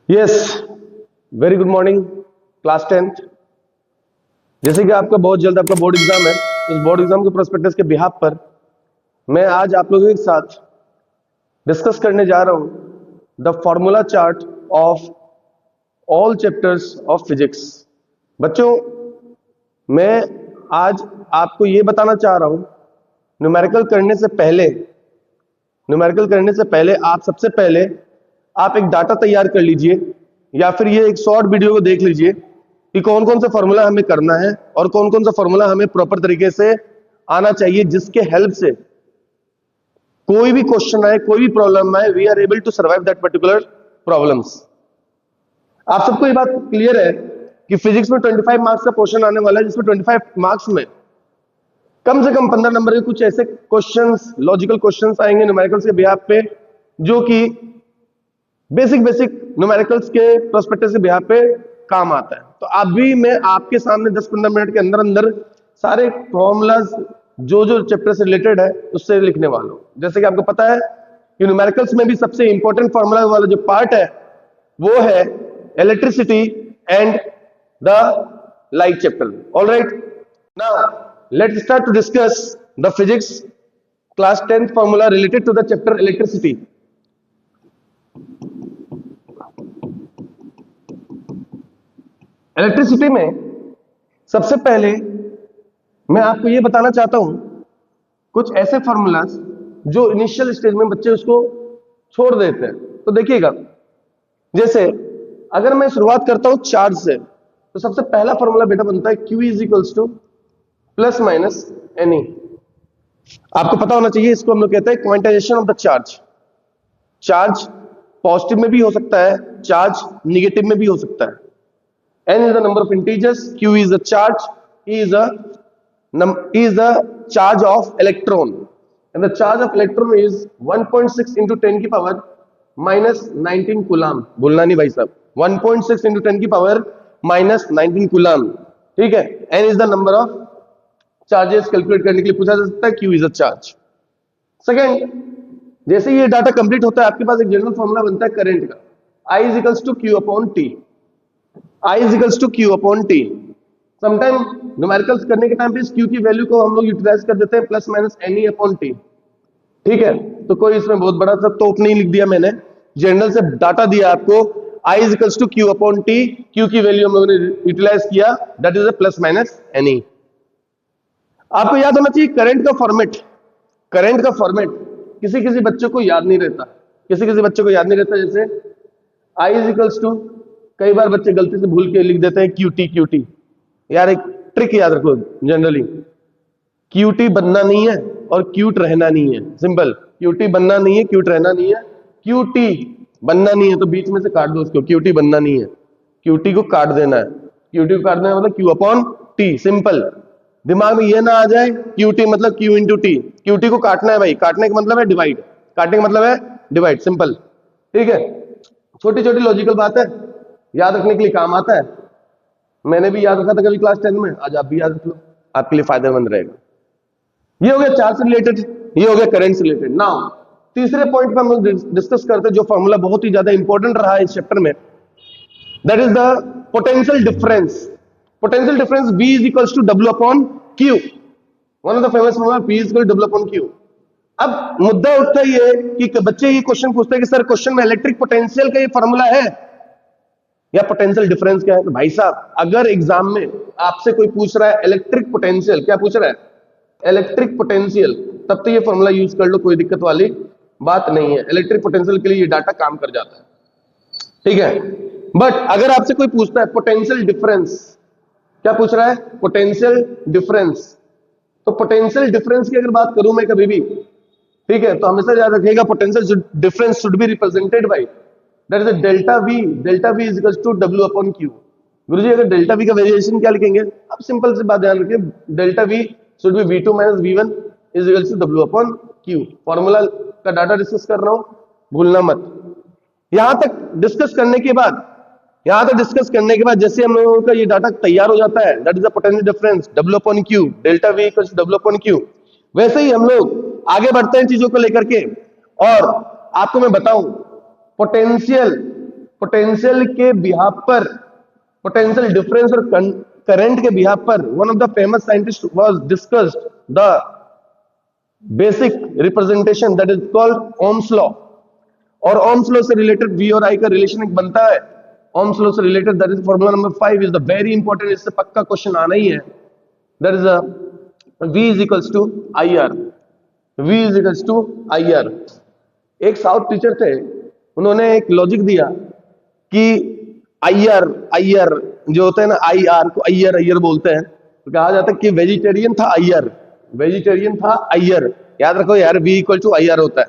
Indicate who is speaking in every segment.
Speaker 1: Yes, very good morning class 10th। जैसे कि आपका बहुत जल्द आपका बोर्ड एग्जाम है, उस बोर्ड एग्जाम के प्रोस्पेक्टस के बिहाफ पर मैं आज आप लोगों के साथ डिस्कस करने जा रहा हूं the formula chart of all chapters of physics. बच्चों, मैं आज आपको ये बताना चाह रहा हूं न्यूमेरिकल करने से पहले आप सबसे पहले आप एक डाटा तैयार कर लीजिए या फिर ये एक शॉर्ट वीडियो को देख लीजिए कि कौन कौन सा फॉर्मूला हमें करना है और कौन कौन सा फॉर्मूला हमें प्रॉपर तरीके से आना चाहिए, जिसके हेल्प से कोई भी क्वेश्चन आए, कोई भी प्रॉब्लम आए, we are able to survive that particular problems. आप सबको ये बात क्लियर है कि फिजिक्स में 25 मार्क्स का क्वेश्चन आने वाला है, जिसमें 25 मार्क्स में कम से कम 15 नंबर के कुछ ऐसे क्वेश्चंस, लॉजिकल क्वेश्चंस आएंगे न्यूमेरिकल्स के बिहाफ पे, जो कि बेसिक न्यूमेरिकल्स के प्रोस्पेक्टस के बिहाफ पे काम आता है। तो अभी मैं आपके सामने 10-15 मिनट के अंदर अंदर सारे फॉर्मूलाज जो जो चैप्टर से रिलेटेड है उससे लिखने वाला हूं। जैसे कि आपको पता है कि न्यूमेरिकल्स में भी सबसे इंपॉर्टेंट फॉर्मूला वाला जो पार्ट है वो है electricity and the light chapter. Alright, now let's start to discuss the physics class 10th formula related to the chapter electricity. Electricity में सबसे पहले मैं आपको यह बताना चाहता हूं कुछ ऐसे फॉर्मूलाज जो इनिशियल स्टेज में बच्चे उसको छोड़ देते हैं। तो देखिएगा, जैसे अगर मैं शुरुआत करता हूं चार्ज से, तो सबसे पहला फॉर्मूला बेटा बनता है Q is equals two plus minus any. आपको पता होना चाहिए, इसको हम लोग कहते हैं quantization of the charge. Charge positive में भी हो सकता है, चार्ज निगेटिव में भी हो सकता है। n is the number of integers, q is the charge, e is the charge of electron, and the charge of electron is 1.6 into 10 की पावर माइनस 19 कूलम। भूलना नहीं भाई साहब, 1.6 into 10 की पावर माइनस 19 कूलम। ठीक है, n is the number of charges calculate करने के लिए पूछा जा सकता है, Q is a charge. Second, जैसे ये डाटा कंप्लीट होता है आपके पास एक जनरल फॉर्मूला बनता है करंट का, I is equals to Q upon T। I is equals to Q upon T। Sometime numericals करने के टाइम पे इस Q की वैल्यू को हम लोग यूटिलाइज कर देते हैं plus minus NE upon T। ठीक है, तो कोई इसमें बहुत बड़ा सा तोप नहीं लिख दिया मैंने, जनरल से डाटा दिया आपको, I is equals to Q upon T। Q की वैल्यू हम लोगों ने यूटिलाइज किया, that is a plus minus NE। आपको याद होना चाहिए करंट का फॉर्मेट किसी किसी बच्चों को याद नहीं रहता, जैसे I इज इक्वल्स टू, कई बार बच्चे गलती से भूल के लिख देते हैं QT। यार एक ट्रिक याद रखो, जनरली QT बनना नहीं है और क्यूट रहना नहीं है। सिंपल, QT बनना नहीं है, क्यूट रहना नहीं है। QT बनना नहीं है तो बीच में से काट दो उसको, QT बनना नहीं है, QT को काट देना है। QT को काट देना मतलब Q अपॉन T। सिंपल, दिमाग में ये ना आ जाए QT मतलब Q इंटू T। QT को काटना है भाई, काटने का मतलब है डिवाइड, सिंपल। ठीक है, छोटी छोटी लॉजिकल बात है, याद रखने के लिए काम आता है। मैंने भी याद रखा था कभी क्लास 10 में, आज आप भी याद रख लो, आपके लिए फायदेमंद रहेगा। ये हो गया चार्ज से रिलेटेड, ये हो गया करंट से रिलेटेड। नाउ तीसरे पॉइंट पर हम लोग डिस्कस करते हैं जो फॉर्मूला बहुत ही ज्यादा इंपॉर्टेंट रहा है इस चैप्टर में, that is the potential difference. Potential difference V is equals to W upon Q. One of the famous formula P is equal to W upon Q. अब मुद्दा उठता ही है कि बच्चे ये क्वेश्चन पूछते हैं कि सर क्वेश्चन में इलेक्ट्रिक पोटेंशियल का ये फॉर्मूला है या पोटेंशियल डिफरेंस क्या है। तो भाई साहब, अगर एग्जाम में आपसे कोई पूछ रहा है इलेक्ट्रिक पोटेंशियल, क्या पूछ रहा है, इलेक्ट्रिक पोटेंशियल, तब तो ये फॉर्मूला यूज कर लो, कोई दिक्कत वाली बात नहीं है। इलेक्ट्रिक पोटेंशियल के लिए ये डाटा काम कर जाता है, ठीक है। बट अगर आपसे कोई पूछता है पोटेंशियल डिफरेंस, क्या पूछ रहा है, पोटेंशियल डिफरेंस, तो पोटेंशियल डिफरेंस की अगर बात करूं मैं कभी भी, ठीक है, तो हमेशा याद रखिएगा potential difference should be represented by that is delta V is equals to W upon Q। गुरुजी अगर डेल्टा V का वेरिएशन क्या लिखेंगे, अब सिंपल सी बात ध्यान रखिए, delta V should be V2 minus V1 is equals to W upon Q। Formula का डाटा डिस्कस कर रहा हूं, भूलना मत। यहां तक डिस्कस करने के बाद जैसे हम लोगों का ये डाटा तैयार हो जाता है, that is the potential difference W upon Q, delta V equals to W upon Q। वैसे ही हम लोग आगे बढ़ते हैं चीजों को लेकर के, और आपको मैं बताऊं पोटेंशियल पोटेंशियल के बिहाफ पर, पोटेंशियल डिफरेंस और करंट के बिहाफ पर one of the famous scientist was discussed the basic representation that is called Ohm's law. और ओम्स लॉ से रिलेटेड वी और आई का रिलेशन एक बनता है, ओम्स लॉ से related, that is formula number 5 is the very important, इससे पक्का क्वेश्चन आना ही है। That is V is equals to IR, V is equals to IR। एक साउथ टीचर थे, उन्होंने एक लॉजिक दिया कि IR जो होता है ना, IR को IR बोलते हैं, तो कहा जाता है कि वेजिटेरियन था IR, याद रखो यार, V इक्वल टू IR होता है।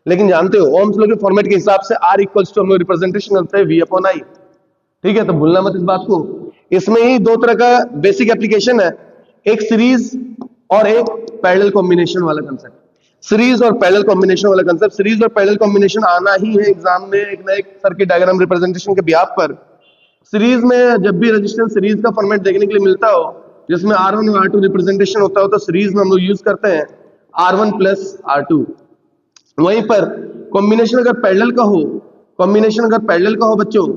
Speaker 1: लेकिन जानते हो ओम्स लॉ के फॉर्मेट के हिसाब से R इक्वल्स टू हम लोग रिप्रेजेंटेशन करते हैं V अपॉन I, ठीक है, तो भूलना मत इस बात को। इसमें ही दो तरह का बेसिक एप्लीकेशन है, एक सीरीज और एक पैरेलल कॉम्बिनेशन वाला कंसेप्ट। सीरीज और पैरेलल कॉम्बिनेशन वाला कंसेप्ट, सीरीज और पैरेलल कॉम्बिनेशन आना ही है एग्जाम में एक ना एक सर्किट डायग्राम रिप्रेजेंटेशन के बिहाफ पर। सीरीज में जब भी रेजिस्टेंस सीरीज का फॉर्मेट देखने के लिए मिलता हो जिसमें R1 और R2 रिप्रेजेंटेशन होता हो, तो सीरीज में हम लोग यूज करते हैं R1 प्लस R2। वहीं पर कॉम्बिनेशन अगर पैरेलल का हो, कॉम्बिनेशन अगर पैरेलल का हो बच्चों,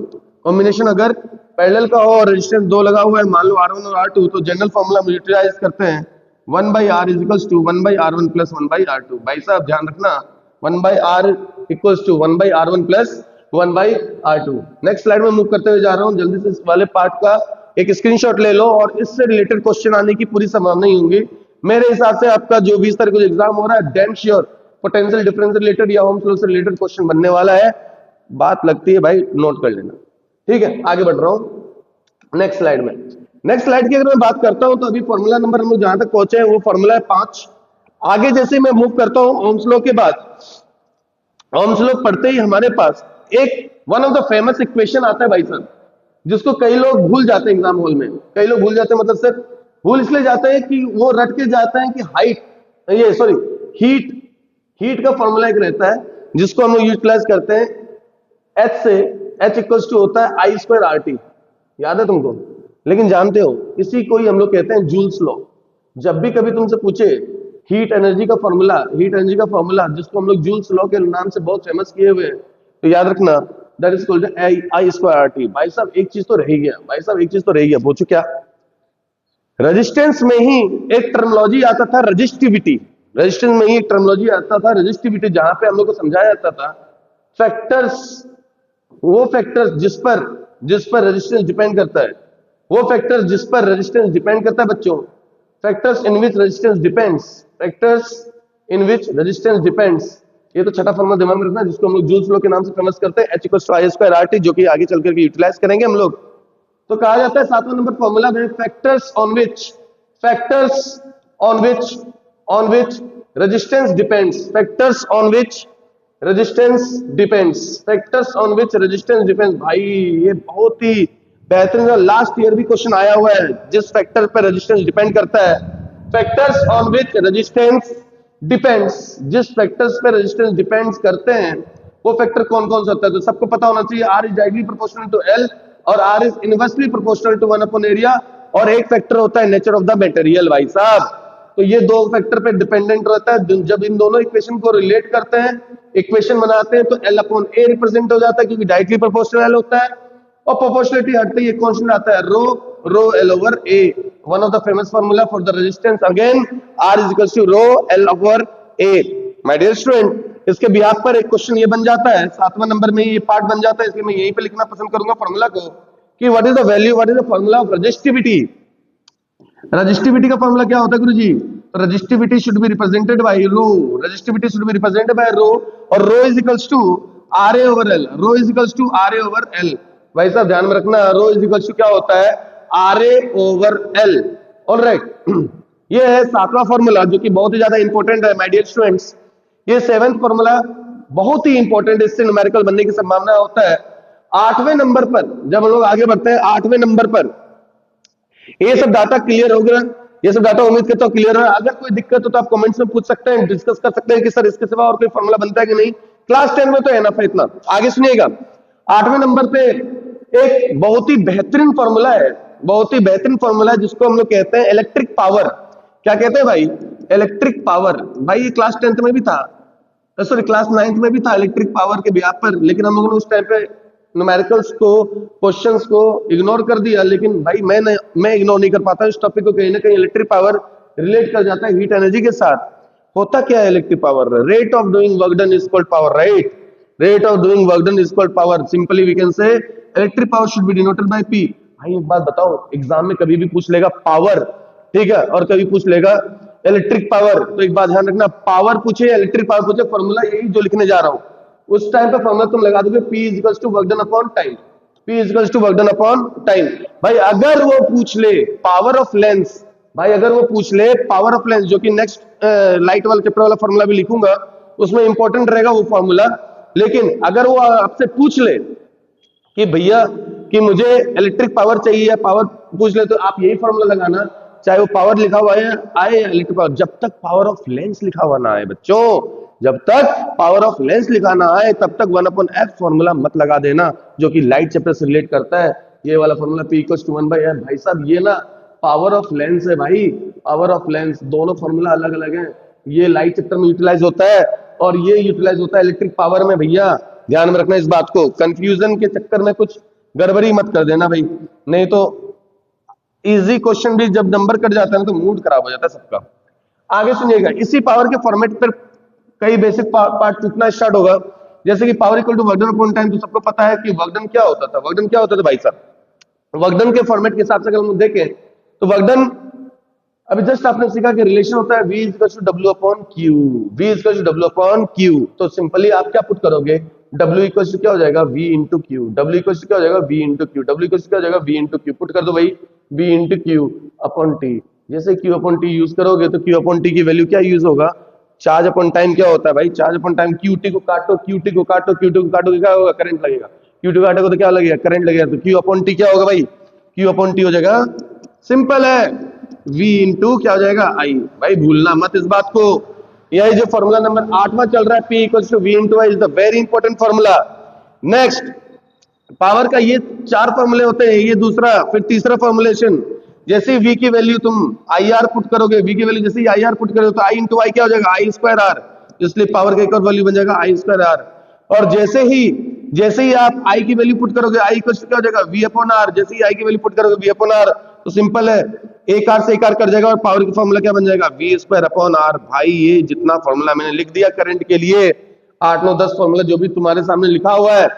Speaker 1: कॉम्बिनेशन अगर पैरेलल का हो और रेजिस्टेंस दो लगा हुआ है, मान लो R1 और R2, तो जनरल फॉर्मूला हम यूटिलाइज करते हैं 1/R is equals to 1/R1 plus 1/R2। भाई साहब ध्यान रखना, 1/R equals to 1/R1 plus 1/R2। Next slide में मूव करते हुए जा रहा हूं, जल्दी से इस वाले पार्ट का एक स्क्रीनशॉट ले लो और इससे रिलेटेड क्वेश्चन आने की पूरी संभावना ही होंगी। मेरे हिसाब से आपका जो 20 तारीख को एग्जाम हो रहा है, damn sure potential difference related या ओम्स लॉ से रिलेटेड क्वेश्चन बनने वाला है। बात लगती है भाई, नोट कर लेना, ठीक है। आगे बढ़ रहा हूं नेक्स्ट स्लाइड में। नेक्स्ट स्लाइड की अगर मैं बात करता हूं तो अभी फॉर्मूला नंबर हम लोग जहां तक पहुंचे हैं वो फॉर्मूला है 5। आगे जैसे मैं मूव करता हूं ओम्स लॉ के बाद, ओम्स लॉ पढ़ते ही हमारे पास एक one of the famous equation आता है भाई साहब, जिसको कई लोग भूल जाते हैं एग्जाम हॉल में। कई लोग भूल जाते हैं, मतलब सर भूल इसलिए जाते हैं कि वो रट के जाते हैं कि हीट का फॉर्मूला एक रहता है जिसको हम लोग यूटिलाइज करते हैं H से, H इक्वल्स टू होता है I² RT, याद है तुमको। लेकिन जानते हो इसी को ही हम लोग कहते हैं जूल्स लॉ। जब भी कभी तुमसे पूछे हीट एनर्जी का फॉर्मूला जिसको हम लोग जूल्स लॉ के नाम से बहुत फेमस किए हुए हैं, तो याद रखना that is called I² RT। भाई साहब एक चीज तो रह गया, पूछो क्या? रेजिस्टेंस में ही एक टर्मिनोलॉजी आता था रजिस्टिविटी, जहां पे हम लोग को समझाया जाता था फैक्टर्स, वो फैक्टर्स जिस पर रेजिस्टेंस डिपेंड करता है, बच्चों, factors in which resistance depends. ये तो छठा फॉर्मूला दिमाग में रखना जिसको हम लोग जूल्स लॉ के नाम से फेमस करते हैं, H equals to I² RT, जो कि आगे चलकर यूटिलाइज करेंगे हम लोग। तो कहा जाता है 7वां नंबर फॉर्मूला में factors on which resistance depends. भाई ये बहुत ही बेहतरीन, लास्ट ईयर भी क्वेश्चन आया हुआ है, जिस फैक्टर पर रेजिस्टेंस डिपेंड करता है, factors on which resistance depends, जिस फैक्टर्स पे रेजिस्टेंस डिपेंड्स करते हैं वो फैक्टर कौन कौन सा होता है। तो सबको पता होना चाहिए R is directly proportional to L और R is inversely proportional to 1 upon area, और एक फैक्टर होता है नेचर ऑफ द मटेरियल। भाई साहब तो ये दो फैक्टर पे डिपेंडेंट रहता है। जब इन दोनों इक्वेशन को रिलेट करते हैं, इक्वेशन बनाते हैं, तो L अपॉन A रिप्रेजेंट हो जाता है क्योंकि डायरेक्टली प्रोपोर्शनल होता है, और प्रोपोर्शनलिटी हटते ही एक कांस्टेंट आता है rho L over A, one of the famous formula for the resistance again R is equal to rho L over A। My dear student, इसके बिहाफ पर एक क्वेश्चन ये बन जाता है, 7वां नंबर में ये पार्ट बन जाता है, इसलिए मैं यहीं पे लिखना पसंद करूंगा फार्मूला को कि what is the formula of resistivity. Resistivity का फार्मूला क्या होता है गुरुजी? Resistivity should be represented by rho, और rho is equals to RA over L, भाई साहब ध्यान में रखना, रो इज इक्वल्स टू क्या होता है? RA over L। ऑलराइट, ये है 7वां फॉर्मूला जो कि बहुत ही ज्यादा इंपॉर्टेंट है माय डियर स्टूडेंट्स। ये 7वां फॉर्मूला बहुत ही इंपॉर्टेंट है, इससे न्यूमेरिकल बनने की संभावना होता है। 8वें नंबर पर जब हम लोग आगे बढ़ते हैं, 8वें नंबर पर ये सब डाटा क्लियर हो गया, ये सब डाटा उम्मीद करता हूं क्लियर है। अगर कोई दिक्कत हो तो आप कमेंट्स में पूछ सकते हैं, डिस्कस कर सकते हैं कि सर इसके सिवा और कोई फॉर्मूला बनता है कि नहीं। क्लास 10 में तो एनफ है इतना। आगे सुनिएगा, 8वें नंबर पे एक बहुत ही बेहतरीन फॉर्मूला है, जिसको हम लोग कहते हैं इलेक्ट्रिक पावर। क्या कहते हैं भाई? Electric power. भाई ये क्लास 10th में भी था, सॉरी क्लास 9th में भी था इलेक्ट्रिक पावर के बिहाफ पर, लेकिन हम लोगों ने उस टाइम पे न्यूमेरिकल्स को, क्वेश्चंस को इग्नोर कर दिया, लेकिन भाई मैं इग्नोर नहीं कर पाता इस टॉपिक को। कहीं ना कहीं इलेक्ट्रिक पावर रिलेट कर जाता है हीट एनर्जी के साथ। होता क्या है electric power? Rate of doing work done is called power, right? Rate of doing work done is called power. Simply we can say electric power should be denoted by P. भाई एक बात बताओ, exam में कभी भी पूछ लेगा power, ठीक है, और कभी पूछ लेगा इलेक्ट्रिक पावर, तो एक बात ध्यान रखना, पावर पूछे या इलेक्ट्रिक पावर पूछे, फॉर्मूला यही जो लिखने जा रहा हूं, उस टाइम पे फॉर्मूला तुम लगा दोगे P is equals to work done upon time. P is equals to work done upon time. भाई अगर वो पूछ ले पावर ऑफ लेंस, भाई अगर वो पूछ ले पावर ऑफ लेंस, जो कि नेक्स्ट लाइट वाला चैप्टर वाला फॉर्मूला भी लिखूंगा, उसमें इंपॉर्टेंट रहेगा वो फॉर्मूला। लेकिन अगर वो आपसे पूछ ले कि भैया कि मुझे इलेक्ट्रिक पावर चाहिए या पावर पूछ ले, तो आप यही फॉर्मूला लगाना, चाहे वो पावर लिखा हुआ है आए या इलेक्ट्रिक पावर, जब तक पावर ऑफ लेंस लिखा हुआ ना आए बच्चों, जब तक पावर ऑफ लेंस लिखा ना आए तब तक 1/f फॉर्मूला मत लगा देना, जो कि लाइट चैप्टर से रिलेट करता है। ये वाला formula P equals to 1/f। भाई साहब ये ना पावर ऑफ लेंस है भाई, पावर ऑफ लेंस, दोनों फॉर्मूला अलग अलग हैं। ये लाइट चैप्टर में यूटिलाइज होता है और ये यूटिलाइज होता है इलेक्ट्रिक पावर में। भैया ध्यान में रखना इस बात को, कंफ्यूजन के चक्कर में कुछ गड़बड़ी मत कर देना भाई, नहीं तो इजी क्वेश्चन भी जब नंबर कट जाता है ना तो मूड खराब हो जाता है सबका। आगे सुनिएगा, इसी पावर के फॉर्मेट पर कई बेसिक पार्ट टूटना स्टार्ट होगा, जैसे कि power equal to work done upon time. तो सबको पता है कि वर्क डन क्या होता था। वर्क डन क्या होता था भाई साहब? वर्क डन के फॉर्मेट के हिसाब से अगर हम देखें तो वर्क डन अभी जस्ट आपने सीखा कि रिलेशन होता है V equals to W upon Q, V equals to W upon Q। तो सिंपली आप क्या पुट करोगे, W इक्वल्स टू क्या हो जाएगा V into Q, W equals to क्या हो जाएगा V into Q, W equals to क्या हो जाएगा V इंटू Q। पुट कर दो भाई V into Q upon T। जैसे Q अपॉन T यूज करोगे तो Q अपॉन T की वैल्यू क्या यूज होगा, चार्ज अपॉन टाइम क्या होता है भाई, चार्ज अपॉन टाइम। QT को काटो, QT को काटो, QT को काटो, क्या होगा, करंट लगेगा। QT को काटोगे तो क्या लगेगा, करंट लगेगा। तो Q अपॉन T क्या होगा भाई, Q अपॉन T हो जाएगा, सिंपल है, V इंटू क्या हो जाएगा I। भाई भूलना मत इस बात को। यही जो फॉर्मूला नंबर 8वां चल रहा है, P equals to V into I is the very important formula. Next, power का ये 4 फॉर्मूले होते हैं, ये दूसरा, फिर तीसरा फॉर्मुलेशन। जैसे V की वैल्यू तुम IR पुट करोगे, V की वैल्यू जैसे ही IR पुट करोगे तो I इंटू I क्या हो जाएगा, I स्क्वायर R, इसलिए पावर का एक और वैल्यू बन जाएगा I स्क्वायर R। और जैसे ही आप I की वैल्यू पुट करोगे, I इक्वल टू क्या हो जाएगा V अपॉन R, जैसे ही I की वैल्यू पुट करोगे V अपॉन R, तो सिंपल है, एक R से एक R कट जाएगा और पावर का फॉर्मूला क्या बन जाएगा, V स्क्वायर अपॉन R। भाई ये जितना फॉर्मूला मैंने लिख दिया करंट के लिए, 8, 9, 10 फॉर्मूला जो भी तुम्हारे सामने लिखा हुआ है,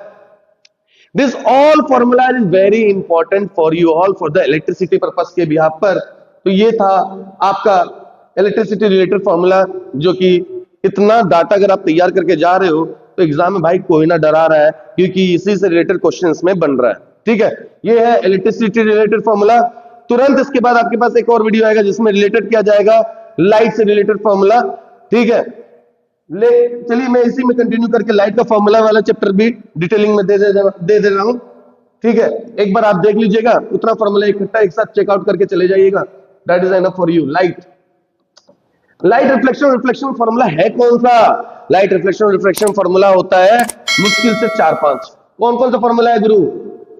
Speaker 1: This all formula is very important for you all for the electricity purpose के बिहाफ पर। तो ये था आपका इलेक्ट्रिसिटी रिलेटेड फॉर्मूला, जो कि इतना डाटा अगर आप तैयार करके जा रहे हो तो एग्जाम में भाई कोई ना डरा रहा है, क्योंकि इसी से रिलेटेड क्वेश्चंस में बन रहा है। ठीक है, ये है इलेक्ट्रिसिटी रिलेटेड फॉर्मूला। तुरंत इसके बाद आपके पास एक और वीडियो आएगा जिसमें रिलेटेड किया जाएगा लाइट से रिलेटेड फॉर्मूला। ठीक है, चलिए मैं इसी में कंटिन्यू करके लाइट का फॉर्मूला वाला चैप्टर भी डिटेलिंग में दे दे रहा हूं। ठीक है, एक बार आप देख लीजिएगा, उतना फॉर्मूला इकट्ठा एक साथ चेकआउट करके चले जाइएगा, that is enough for you. Light reflection formula है कौन सा? लाइट रिफ्लेक्शन फॉर्मूला होता है मुश्किल से 4-5। कौन कौन सा फॉर्मूला है गुरु?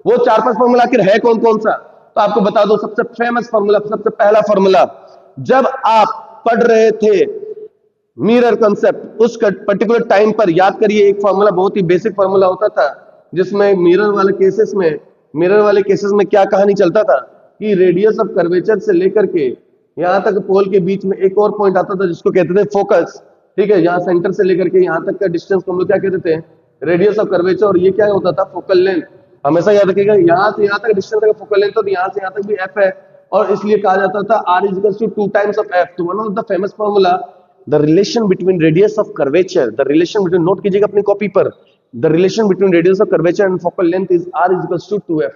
Speaker 1: वो 4-5 फॉर्मूला आखिर है कौन कौन सा? तो आपको बता दो, सबसे फेमस फॉर्मूला, सबसे पहला फॉर्मूला, जब आप पढ़ रहे थे मिरर कॉन्सेप्ट, उस पर्टिकुलर टाइम पर याद करिए, एक फॉर्मूला बहुत ही बेसिक फॉर्मूला होता था, जिसमें मिरर वाले केसेस में क्या कहानी चलता था कि रेडियस ऑफ कर्वेचर से लेकर के यहां तक पोल के बीच में एक और पॉइंट आता था जिसको कहते थे फोकस। ठीक है, यहाँ सेंटर से लेकर के यहाँ तक का डिस्टेंस को हम लोग क्या कहते थे, रेडियस ऑफ कर्वेचर, और ये क्या होता था, फोकल लेंथ। हमेशा याद रखिएगा, यहाँ से यहाँ तक डिस्टेंस का फोकल लेंथ, और यहाँ से यहाँ तक भी f है, और इसलिए कहा जाता था R is equal to 2 times of f। तो one of the famous formula, the relation between radius of curvature, the relation between, note कीजिएगा अपनी कॉपी पर, the relation between radius of curvature and focal length is R is equal to 2f,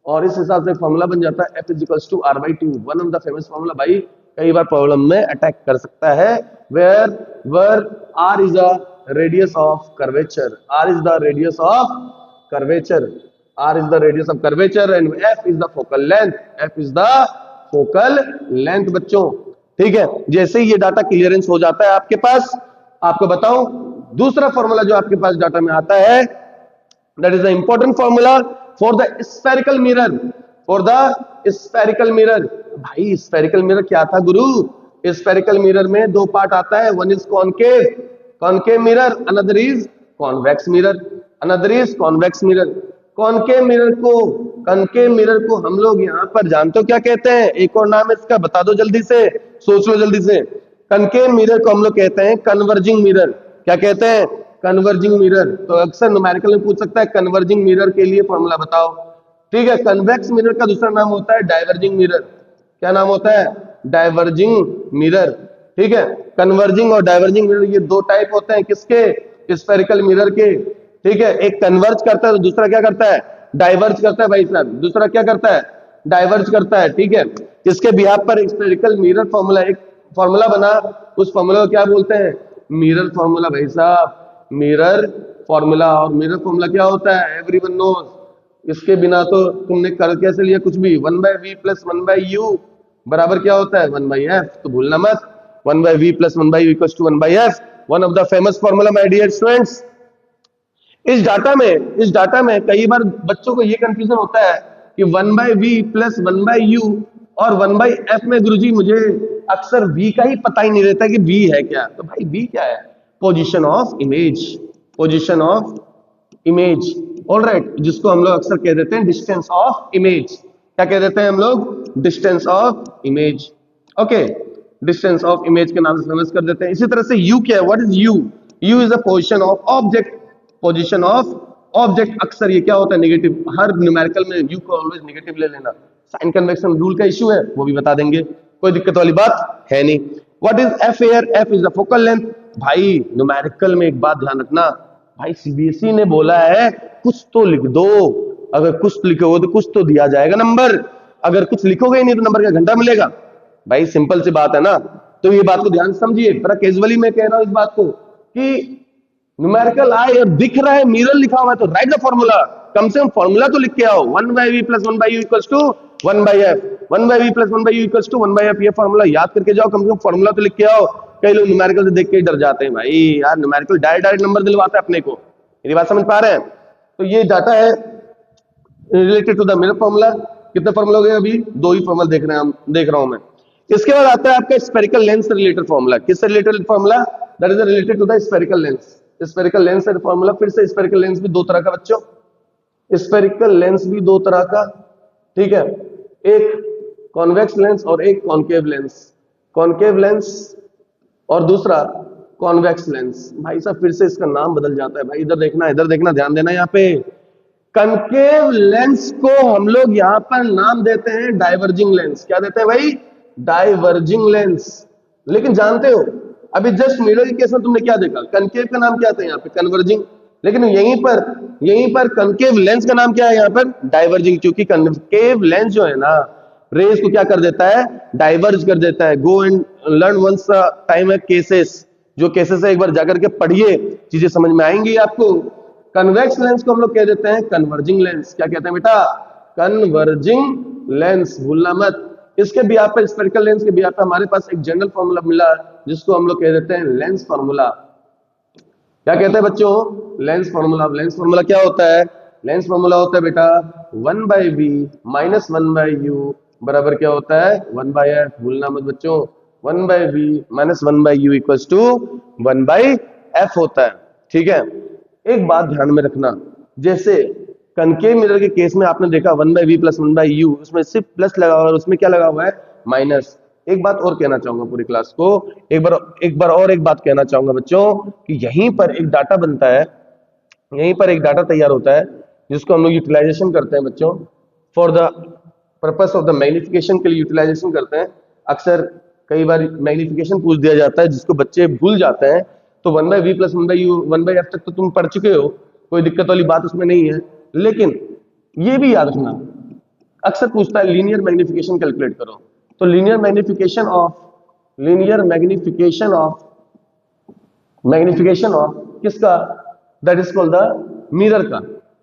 Speaker 1: और इस हिसाब से formula बन जाता है f is equal to r/2। One of the famous formula, भाई कई बार प्रॉब्लम में अटैक कर सकता है, where r is the radius of curvature, r is the radius of curvature, r is the radius of curvature and f is the focal length, f is the focal length बच्चों। ठीक है, जैसे ही ये data clearance हो जाता है आपके पास, आपको बताऊं दूसरा फॉर्मूला जो आपके पास डाटा में आता है, that is the important formula for the spherical mirror, for the spherical mirror. भाई स्फेरिकल मिरर क्या था गुरु? स्फेरिकल मिरर में 2 पार्ट आता है, one is concave mirror, another is convex mirror, another is convex mirror. Concave mirror को हम लोग यहाँ पर जानते हो क्या कहते हैं? एक और नाम है इसका, बता दो जल्दी से, सोच लो जल्दी से। कनकेव मिरर को हम लोग कहते हैं कन्वर्जिंग मिरर। क्या कहते हैं? Converging mirror. तो अक्सर न्यूमेरिकल में पूछ सकता है कन्वर्जिंग मिरर के लिए फॉर्मूला बताओ। ठीक है, कन्वेक्स मिरर का दूसरा नाम होता है डाइवर्जिंग मिरर। क्या नाम होता है? Diverging mirror. ठीक है, कन्वर्जिंग और डाइवर्जिंग मिरर ये दो टाइप होते हैं किसके? स्फेरिकल मिरर के। ठीक है, एक कन्वर्ज करता है तो दूसरा क्या करता है? डाइवर्ज करता है भाई साहब। दूसरा क्या करता है? डाइवर्ज करता है। ठीक है, इसके बिहाफ पर स्फेरिकल मिरर फॉर्मूला, एक फॉर्मूला बना, उस फॉर्मूला को क्या बोलते हैं? मिरर फॉर्मूला भाई साहब, मिरर फॉर्मूला। और मिरर फॉर्मूला क्या होता है? Everyone knows. इसके बिना तो तुमने कर कैसे लिया कुछ भी? 1/v प्लस 1/u बराबर क्या होता है? 1/f। तो भूलना मत, 1/v plus 1/u equals to 1/f, one of the famous formula my dear students. इस डाटा में कई बार बच्चों को ये कंफ्यूजन होता है कि 1/v प्लस 1/u और 1/f में गुरुजी मुझे अक्सर v का ही पता ही नहीं रहता कि v है क्या। तो भाई v क्या है? Position of image, position of image. Alright, जिसको हम लोग अक्सर कह देते हैं डिस्टेंस ऑफ इमेज। क्या कह देते हैं हम लोग? Distance of image. Okay, distance of image के नाम से फेमस कर देते हैं। इसी तरह से u क्या है? What is u? u is the position of object, position of object. अक्सर ये क्या होता है? नेगेटिव। हर न्यूमेरिकल में u को ऑलवेज नेगेटिव ले लेना। साइन कन्वेक्शन रूल का इश्यू है, वो भी बता देंगे, कोई दिक्कत वाली बात है नहीं। What is f here? f is the focal length. भाई न्यूमेरिकल में एक बात ध्यान रखना, भाई सीबीएसई ने बोला है कुछ तो लिख दो। अगर कुछ लिखोगे तो कुछ तो दिया जाएगा नंबर, अगर कुछ लिखोगे ही नहीं तो नंबर का घंटा मिलेगा। भाई सिंपल सी बात है ना। तो ये बात को ध्यान से समझिए, बड़ा कैजुअली मैं कह रहा हूं इस बात को कि न्यूमेरिकल आए और दिख रहा है मिरर लिखा हुआ है तो राइट द फॉर्मूला। कम से कम फॉर्मूला तो लिख के आओ। 1/v plus 1/u equals to 1/f, 1/v plus 1/u equals to 1/f। ये फॉर्मूला याद करके जाओ, कम से कम फॉर्मूला तो लिख के आओ। कई लोग न्यूमेरिकल से देख के ही डर जाते हैं। भाई यार न्यूमेरिकल डायरेक्ट नंबर दिलवाता है अपने को। मेरी बात समझ पा रहे हैं? तो ये डाटा है related to the mirror formula. कितने फॉर्मूला हो गए? अभी दो ही फॉर्मूला देख रहा हूं मैं। इसके बाद आता है आपका स्फेरिकल लेंस से रिलेटेड फॉर्मूला। किससे related formula? That is related to the spherical lens. Spherical lens से फॉर्मूला, फिर से स्फेरिकल लेंस भी दो तरह का बच्चों, स्फेरिकल लेंस भी दो तरह का। ठीक है, एक कॉन्वेक्स लेंस और एक कॉनकेव लेंस। कॉनकेव लेंस और दूसरा कॉन्वेक्स लेंस। भाई साहब फिर से इसका नाम बदल जाता है। भाई इधर देखना, ध्यान देना यहाँ पे। कनकेव लेंस को हम लोग यहाँ पर नाम देते हैं डाइवर्जिंग लेंस। क्या देते हैं भाई? Diverging lens. लेकिन जानते हो अभी जस्ट मिरर के केस में तुमने क्या देखा? कनकेव का नाम क्या था यहाँ पे? कन्वर्जिंग। लेकिन यहीं पर कनकेव लेंस का नाम क्या है यहाँ पर? डाइवर्जिंग। क्योंकि कनकेव लेंस जो है ना, रेज को क्या कर देता है? डाइवर्ज कर देता है। Go and learn once time है केसेस, जो केसेस है एक बार जाकर के पढ़िए, चीजें समझ में आएंगी आपको। कन्वेक्स लेंस को हम लोग कह देते हैं कन्वर्जिंग लेंस। क्या कहते हैं बेटा? कन्वर्जिंग लेंस, भूलना मत। इसके भी आप स्फेरिकल लेंस के भी आप हमारे पास एक जनरल फॉर्मूला मिला जिसको हम लोग कह देते हैं लेंस फॉर्मूला। क्या कहते हैं बच्चों? Lens formula. लेंस फॉर्मूला क्या होता है? लेंस फॉर्मूला होता है बेटा 1/v माइनस 1/u बराबर क्या होता है? 1/f। भूलना मत बच्चों, 1/v minus 1/u equals to 1/f होता है। ठीक है, एक बात ध्यान में रखना, जैसे कनकेव मिरर के केस में आपने देखा 1/v प्लस 1/u, उसमें सिर्फ प्लस लगा हुआ है और उसमें क्या लगा हुआ है? माइनस। एक बात और कहना चाहूंगा पूरी क्लास को, एक बात कहना चाहूंगा बच्चों कि यहीं पर एक डाटा बनता है, यहीं पर एक डाटा तैयार होता है जिसको हम लोग यूटिलाइजेशन करते हैं बच्चों, for the purpose of the magnification के लिए यूटिलाइजेशन करते हैं। अक्सर कई बार मैग्निफिकेशन पूछ दिया जाता है जिसको बच्चे भूल जाते हैं। तो 1/v प्लस 1/u 1/f तक तो तुम पढ़ चुके हो, कोई दिक्कत वाली बात उसमें नहीं है। लेकिन ये भी याद रखना, अक्सर पूछता है लीनियर मैग्निफिकेशन कैलकुलेट करो। तो लीनियर मैग्निफिकेशन ऑफ किसका? That is called the mirror का।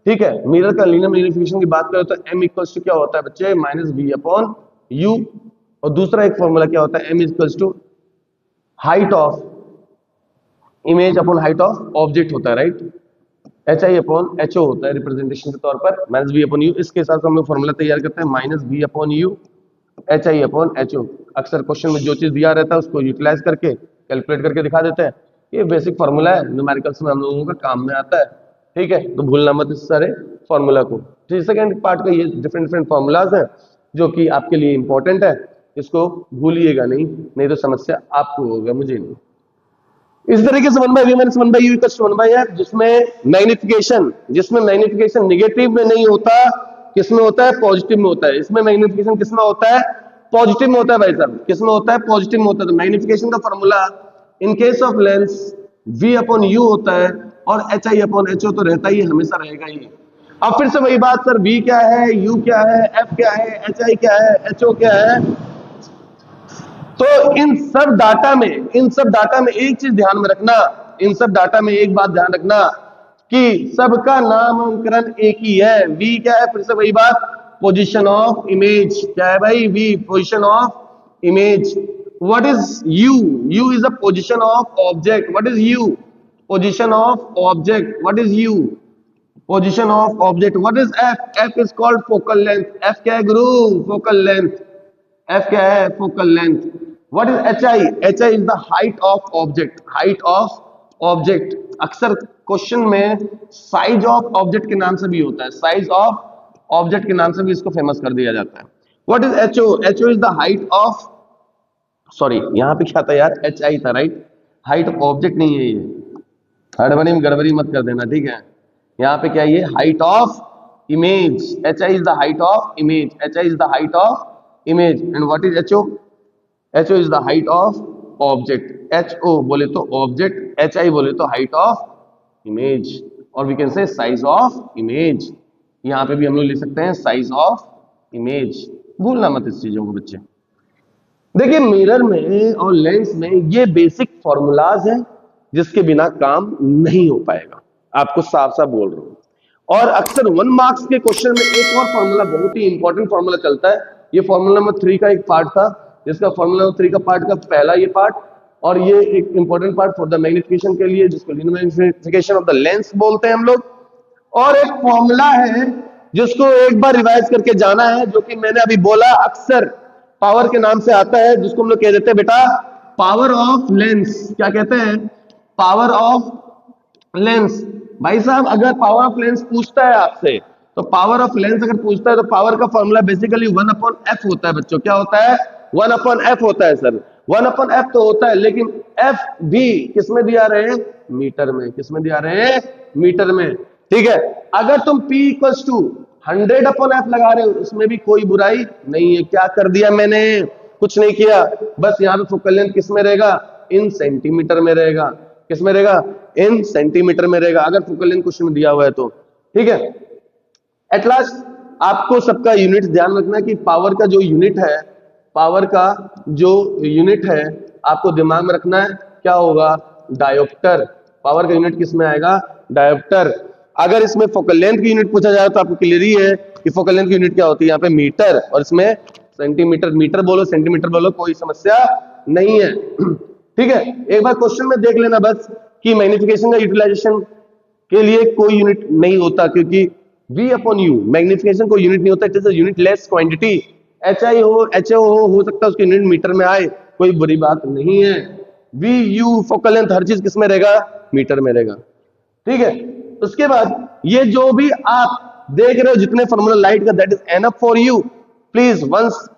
Speaker 1: ठीक है, मिरर का लीनियर मैग्निफिकेशन की बात करें तो m इक्वल्स टू क्या होता है बच्चे? -v/u। और दूसरा एक फॉर्मूला क्या होता है? m equals to height of image upon height of object होता है, राइट? hi/ho होता है रिप्रेजेंटेशन के तौर पर, -v/u। इसके हिसाब से हम लोग फॉर्मूला तैयार करते हैं -v/u hi/ho। अक्सर क्वेश्चन में जो चीज दिया रहता है उसको यूटिलाइज करके कैलकुलेट करके दिखा देते हैं। ये बेसिक फॉर्मूला है, न्यूमेरिकल्स में हम लोगों का काम में आता है। ठीक है, तो भूलना मत इस सारे फॉर्मूला को। तो सेकंड पार्ट का ये डिफरेंट डिफरेंट फॉर्मूलाज हैं जो कि आपके लिए इंपॉर्टेंट है, इसको भूलिएगा नहीं, नहीं तो समस्या आपको होगा, मुझे नहीं। इस तरीके से 1/v minus 1/u equals to 1/f, जिसमें मैग्निफिकेशन निगेटिव में नहीं होता, किसमें होता है, पॉजिटिव में होता है। इसमें मैग्निफिकेशन किसमें होता है, पॉजिटिव में होता है भाई साहब, किसमें होता है, पॉजिटिव में होता है। तो मैग्निफिकेशन का formula in case of lens v upon u होता है और hi अपॉन ho तो रहता ही, हमेशा रहेगा ही। अब फिर से वही बात सर, v क्या है, u क्या है, f क्या है, hi क्या है, ho क्या है। तो इन सब डाटा में एक चीज ध्यान में रखना, इन सब डाटा में एक बात ध्यान रखना कि सबका नामकरण एक ही है। v क्या है, फिर से वही बात, पोजीशन ऑफ इमेज। क्या है भाई, v position of image. What is u, u is a position of object. What is u, position of object. What is u, position of object. What is f, f is called focal length. f क्या है गुरु, focal length. f क्या है, focal length. What is hi, hi is the height of object. Height of object अक्सर question में size of object के नाम से भी होता है, साइज ऑफ ऑब्जेक्ट के नाम से भी इसको फेमस कर दिया जाता है। What is ho, ho is the height of, sorry यहां पे क्या था यार, hi था राइट, हाइट ऑफ ऑब्जेक्ट नहीं है ये, हड़बड़ी में गड़बड़ी मत कर देना, ठीक है। यहाँ पे क्या है, ये height of image. hi is the height of image, hi is the height of image. And what is ho, ho is the height of object. ho बोले तो ऑब्जेक्ट, hi बोले तो हाइट ऑफ इमेज, और we can say size of image. यहाँ पे भी हम लोग लिख सकते हैं साइज ऑफ इमेज। भूलना मत इस चीजों को बच्चे। देखिए मिरर में और लेंस में ये बेसिक फॉर्मूलाज हैं जिसके बिना काम नहीं हो पाएगा, आपको साफ साफ बोल रहा हूं। और अक्सर 1 मार्क्स के क्वेश्चन में एक और फॉर्मूला, बहुत ही इंपॉर्टेंट फॉर्मूला चलता है, ये फॉर्मूला नंबर 3 का एक पार्ट था, जिसका फॉर्मूला नंबर 3 का पार्ट का पहला ये पार्ट, और ये एक important part for the magnification के लिए, जिसको मैग्निफिकेशन ऑफ द लेंस बोलते हैं हम लोग। और एक फॉर्मूला है जिसको एक बार रिवाइज करके जाना है, जो कि मैंने अभी बोला अक्सर पावर के नाम से आता है, जिसको हम लोग कह देते हैं बेटा पावर ऑफ लेंस। क्या कहते हैं, पावर ऑफ लेंस। भाई साहब अगर पावर ऑफ लेंस पूछता है आपसे, तो पावर ऑफ लेंस अगर पूछता है तो पावर का फॉर्मूला बेसिकली 1/f होता है बच्चों। क्या होता है, 1/f होता है सर। 1/f तो होता है, लेकिन f भी किसमें दिया रहे, मीटर में। किसमें दिया रहे, मीटर में, ठीक है। अगर तुम p इक्वल्स टू 100/f लगा रहे हो, उसमें भी कोई बुराई नहीं है। क्या कर दिया मैंने, कुछ नहीं किया, बस यहाँ पे फोकल लेंथ किसमें रहेगा, इन सेंटीमीटर में रहेगा। किसमें रहेगा, इन सेंटीमीटर में रहेगा, अगर फोकल लेंथ क्वेश्चन में दिया हुआ है तो, ठीक है। एट लास्ट आपको सबका यूनिट ध्यान रखना कि पावर का जो यूनिट है, पावर का जो यूनिट है आपको दिमाग में रखना है, क्या होगा, डायोप्टर। पावर का यूनिट किसमें आएगा, डायोप्टर। अगर इसमें फोकल लेंथ की यूनिट पूछा जाए तो आपको क्लियर ही है कि फोकल लेंथ की यूनिट क्या होती है, यहाँ पे मीटर, और इसमें सेंटीमीटर। मीटर बोलो सेंटीमीटर बोलो, कोई समस्या नहीं है, ठीक है। एक बार क्वेश्चन में देख लेना बस कि मैग्निफिकेशन का यूटिलाइजेशन के लिए कोई यूनिट नहीं होता, क्योंकि v अपॉन u मैग्निफिकेशन को यूनिट नहीं होता, it is a unitless quantity. hi हो सकता है उसकी यूनिट मीटर में आए, कोई बुरी बात नहीं है। v u फोकल लेंथ हर चीज किसमें रहेगा, मीटर में रहेगा, ठीक है। उसके बाद ये जो भी आप देख रहे हो जितने फॉर्मूला लाइट का, that is enough for you. Please once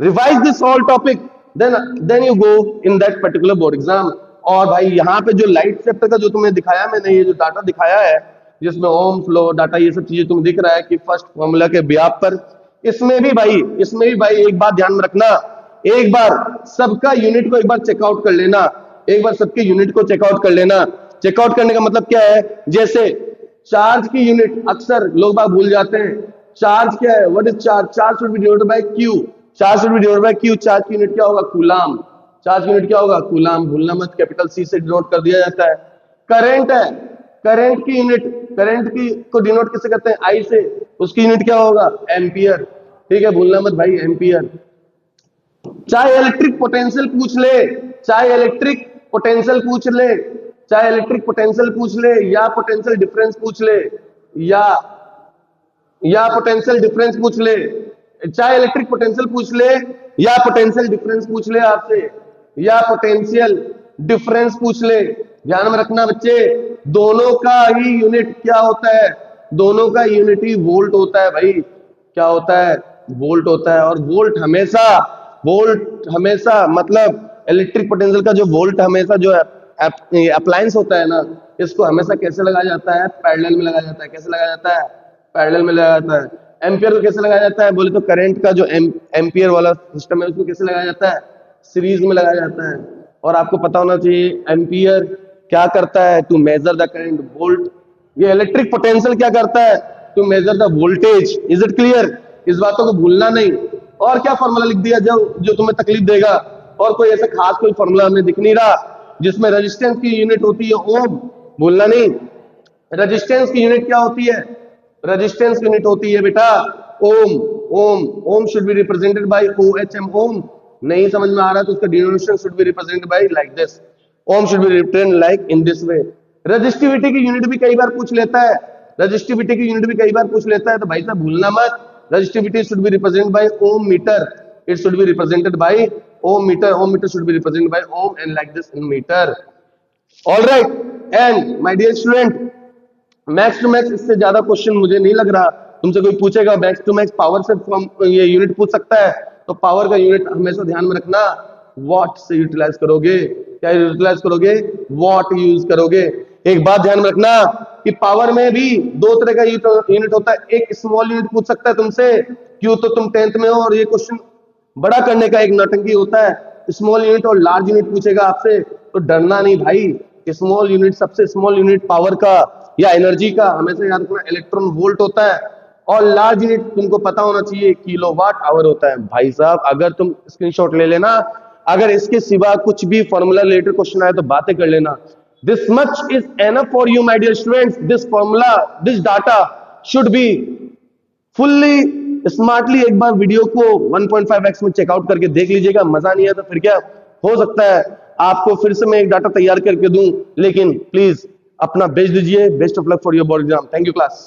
Speaker 1: revise this all topic, then you go in that particular board exam. और भाई यहाँ पे जो लाइट चैप्टर का जो तुम्हें दिखाया मैंने, ये जो डाटा दिखाया है जिसमें ओम फ्लो डाटा ये सब चीजें तुम्हें दिख रहा है कि फर्स्ट फॉर्मूला के ब्याप पर, इसमें भी भाई एक बात ध्यान में रखना, एक बार सबका यूनिट को एक बार चेकआउट कर लेना, एक बार सबके यूनिट को चेकआउट कर लेना। चेकआउट करने का मतलब क्या है, जैसे चार्ज की यूनिट अक्सर लोग बात भूल जाते हैं। चार्ज क्या है, what is charge, charge should be divided by Q, charge should be divided by Q. Charge की यूनिट क्या होगा, कूलाम। चार्ज की यूनिट क्या होगा, कूलाम। भूलना मत, कैपिटल सी से डिनोट कर दिया जाता है। करंट है, करंट की यूनिट, करंट की को डिनोट किससे करते हैं, आई से, उसकी यूनिट क्या होगा, एम्पियर, ठीक है। भूलना मत भाई, एम्पियर। चाहे इलेक्ट्रिक पोटेंशियल पूछ ले, चाहे इलेक्ट्रिक पोटेंशियल पूछ ले, चाहे इलेक्ट्रिक पोटेंशियल पूछ ले, या पोटेंशियल डिफरेंस पूछ ले, या पोटेंशियल डिफरेंस पूछ ले, चाहे इलेक्ट्रिक पोटेंशियल पूछ ले या पोटेंशियल डिफरेंस पूछ ले आपसे, या पोटेंशियल डिफरेंस पूछ ले, ध्यान में रखना बच्चे, दोनों का ही यूनिट क्या होता है, दोनों का यूनिट ही वोल्ट होता है भाई। क्या होता है, वोल्ट होता है। और वोल्ट हमेशा मतलब इलेक्ट्रिक पोटेंशियल का जो वोल्ट हमेशा जो अप्लायंस होता है ना, इसको हमेशा कैसे लगाया जाता है, पैरेलल में लगाया जाता है। कैसे लगाया जाता है, पैरेलल में लगाया जाता है। एम्पियर को कैसे लगाया जाता है, बोले तो करंट का जो एम्पियर वाला सिस्टम है उसको कैसे लगाया जाता है, सीरीज में लगाया जाता है। और आपको पता होना चाहिए एम्पियर क्या करता है, to measure the current. Volt, ये इलेक्ट्रिक पोटेंशियल क्या करता है, to measure the voltage. Is it clear, इस बातों को भूलना नहीं। और क्या फॉर्मूला लिख दिया जो तुम्हें तकलीफ देगा, और कोई ऐसा खास कोई फॉर्मूला हमें दिख नहीं रहा, जिसमें रेजिस्टेंस की यूनिट होती है ओम, भूलना नहीं। रेजिस्टेंस की यूनिट क्या होती है, रेजिस्टेंस की यूनिट होती है बेटा ohm. Ohm should be represented by OHM, ohm. नहीं समझ में आ रहा तो उसका denomination should be represented by like this, ohm should be represented like in this way. Resistivity की यूनिट भी कई बार पूछ लेता है, रेजिस्टिविटी की यूनिट भी कई बार पूछ लेता है, तो भाई साहब भूलना मत, resistivity should be represented by ohm metre, it should be represented by ohm meter should be represented by ohm and like this in meter. All right, and my dear student, max to max इससे ज्यादा question मुझे नहीं लग रहा तुमसे कोई पूछेगा। Max to max power से ये यूनिट पूछ सकता है, तो पावर का यूनिट हमेशा ध्यान में रखना, वॉट से यूटिलाइज करोगे। क्या यूटिलाइज करोगे, वॉट यूज करोगे। एक बात ध्यान में रखना कि पावर में भी दो तरह का यूनिट होता है। एक स्मॉल यूनिट पूछ सकता है तुमसे, क्यों तो तुम 10th में हो और ये क्वेश्चन बड़ा करने का एक नौटंकी होता है। स्मॉल यूनिट और लार्ज यूनिट पूछेगा आपसे, तो डरना नहीं भाई। स्मॉल यूनिट, सबसे स्मॉल यूनिट पावर का या एनर्जी का हमेशा याद रखना इलेक्ट्रॉन वोल्ट होता है, और लार्ज यूनिट तुमको पता होना चाहिए किलोवाट आवर होता है। भाई साहब अगर तुम स्क्रीनशॉट ले लेना, अगर इसके सिवा कुछ भी फॉर्मूला रिलेटेड क्वेश्चन आए तो बातें कर लेना। This much is enough for you my dear students, this formula, this data should be fully smartly. एक बार वीडियो को 1.5x में चेकआउट करके देख लीजिएगा, मजा नहीं आया तो फिर क्या हो सकता है आपको फिर से मैं एक डाटा तैयार करके दूं, लेकिन प्लीज अपना बेस्ट दीजिए। Best of luck for your board exam. Thank you class.